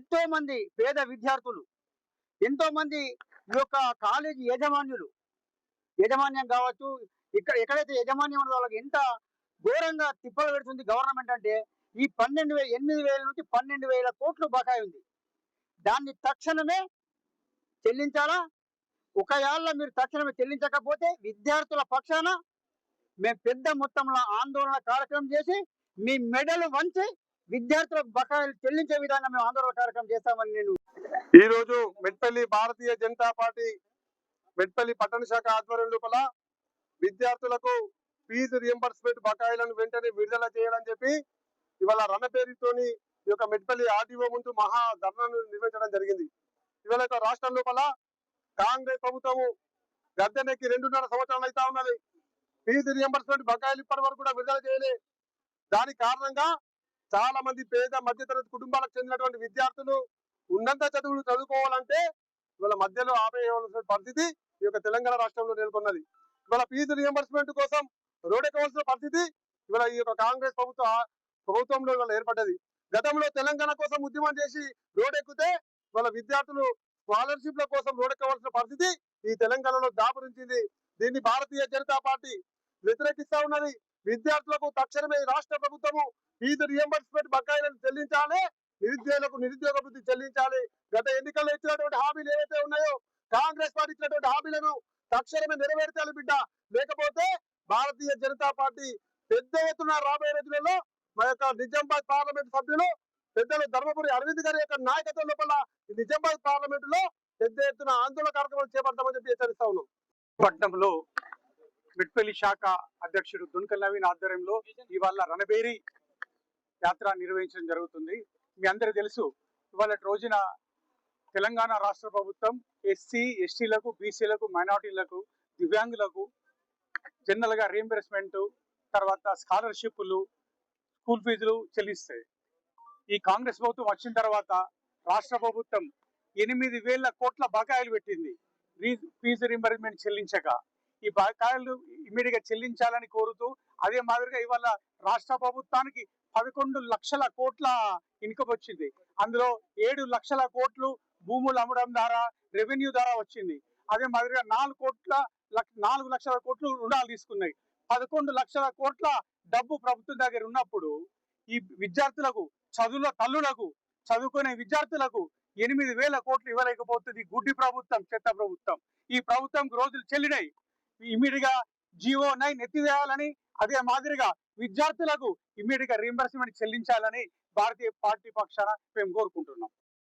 ఎంతో మంది పేద విద్యార్థులు, ఎంతో మంది ఈ యొక్క కాలేజీ యాజమాన్యం కావచ్చు, ఎక్కడైతే యాజమాన్యం ఉన్నదో వాళ్ళకి ఎంత ఘోరంగా తిప్పలు పెడుతుంది గవర్నమెంట్ అంటే, ఈ 8,000 నుంచి 12,000 కోట్లు బకాయి ఉంది. దాన్ని తక్షణమే చెల్లించాలా? ఒకవేళ మీరు తక్షణమే చెల్లించకపోతే విద్యార్థుల పక్షాన మేము పెద్ద మొత్తంలో ఆందోళన కార్యక్రమం చేసి మీ మెడలు వంచి విద్యార్థులకు బకాయిలు చెల్లించే విధంగా మేము ఆందోళన కార్యక్రమం చేస్తామని నేను ఈ రోజు మెట్పల్లి భారతీయ జనతా పార్టీ మెట్పల్లి పట్టణ శాఖ ఆధ్వర్యం లోపల విద్యార్థులకు ఫీజు రియంబర్స్మెంట్ బకాయిలను వెంటనే విడుదల చేయాలని చెప్పి ఇవాళ రణపేరుతోని ఈ యొక్క మెట్పల్లి ఆర్డీఓ ముందు మహా ధర్నాను నిర్వహించడం జరిగింది. ఇవాళ రాష్ట్రం లోపల కాంగ్రెస్ ప్రభుత్వము గద్దెనెక్కి 2.5 సంవత్సరాలు అయితే ఉన్నది. ఫీజు రియంబర్స్మెంట్ బకాయిలు ఇప్పటి వరకు కూడా విడుదల చేయలే. దానికి కారణంగా చాలా మంది పేద మధ్యతరగతి కుటుంబాలకు చెందినటువంటి విద్యార్థులు ఉన్నత చదువులు చదువుకోవాలంటే ఇవాళ మధ్యలో ఆపేయవలసిన పరిస్థితి ఈ యొక్క తెలంగాణ రాష్ట్రంలో నెలకొన్నది. ఇవాళ ఫీజు రియంబర్స్మెంట్ కోసం రోడ్డెక్కవలసిన పరిస్థితి ఇవాళ ఈ యొక్క కాంగ్రెస్ ప్రభుత్వంలో ఇవాళ ఏర్పడ్డది. గతంలో తెలంగాణ కోసం ఉద్యమం చేసి రోడ్డెక్కితే ఇవాళ విద్యార్థులు స్కాలర్షిప్ల కోసం రోడ్డెక్కవలసిన పరిస్థితి ఈ తెలంగాణలో దాపురించింది. దీన్ని భారతీయ జనతా పార్టీ వ్యతిరేకిస్తా ఉన్నది. విద్యార్థులకు తక్షణమే రాష్ట్ర ప్రభుత్వము ఫీజు రియంబర్స్మెంట్ బకాయిలను చెల్లించాలి, నిరుద్యోగులకు నిరుద్యోగ వృత్తి చెల్లించాలి. గత ఎన్నికల్లో ఇచ్చినటువంటి హామీలు ఏవైతే ఉన్నాయో కాంగ్రెస్ పార్టీ ఇచ్చినటువంటి హామీలను తక్షణమే నెరవేర్చాలి బిడ్డ. లేకపోతే భారతీయ జనతా పార్టీ పెద్ద ఎత్తున రాబోయే రోజులలో మా యొక్క నిజామాబాద్ పార్లమెంట్ సభ్యులు పెద్దలు ధర్మపురి అరవింద్ గారి యొక్క నాయకత్వం లోపల నిజామాబాద్ పార్లమెంట్ లో పెద్ద ఎత్తున ఆందోళన కార్యక్రమాలు చేపడతామని చెప్పి హెచ్చరిస్తా ఉన్నాం. పట్నంలో మెట్పల్లి శాఖ అధ్యక్షుడు దున్కల్ నవీన్ ఆధ్వర్యంలో ఇవాళ రణబేరి యాత్ర నిర్వహించడం జరుగుతుంది. మీ అందరికీ తెలుసు, ఇవాళ రోజున తెలంగాణ రాష్ట్ర ప్రభుత్వం ఎస్సీ ఎస్టీలకు బీసీలకు మైనార్టీలకు దివ్యాంగులకు జనరల్ గా రీఎంబర్స్మెంట్ తర్వాత స్కాలర్షిప్లు స్కూల్ ఫీజులు చెల్లిస్తాయి. ఈ కాంగ్రెస్ ప్రభుత్వం వచ్చిన తర్వాత రాష్ట్ర ప్రభుత్వం 8,000 కోట్ల బకాయిలు పెట్టింది ఫీజు రీఎంబర్స్మెంట్ చెల్లించక. ఈ బకాయిలు ఇమ్మీడియట్ గా చెల్లించాలని కోరుతూ అదే మాదిరిగా ఇవాళ రాష్ట్ర ప్రభుత్వానికి 11 లక్షల కోట్ల ఇన్కమ్ వచ్చింది. అందులో 7 లక్షల కోట్లు భూములు అమ్మడం ద్వారా రెవెన్యూ ద్వారా వచ్చింది. అదే మాదిరిగా 4 లక్షల కోట్లు రుణాలు తీసుకున్నాయి. 11 లక్షల కోట్ల డబ్బు ప్రభుత్వం దగ్గర ఉన్నప్పుడు ఈ విద్యార్థులకు చదువుల తల్లులకు చదువుకునే విద్యార్థులకు 8,000 కోట్లు ఇవ్వలేకపోతుంది గుడ్డి ప్రభుత్వం, చెత్త ప్రభుత్వం. ఈ ప్రభుత్వంకి రోజులు చెల్లినాయి. ఇమ్మీడియట్ గా GO9 ఎత్తివేయాలని, అదే మాదిరిగా విద్యార్థులకు ఇమ్మీడియట్ గా రీఎంబర్స్మెంట్ చెల్లించాలని భారతీయ పార్టీ పక్షాన మేము కోరుకుంటున్నాం.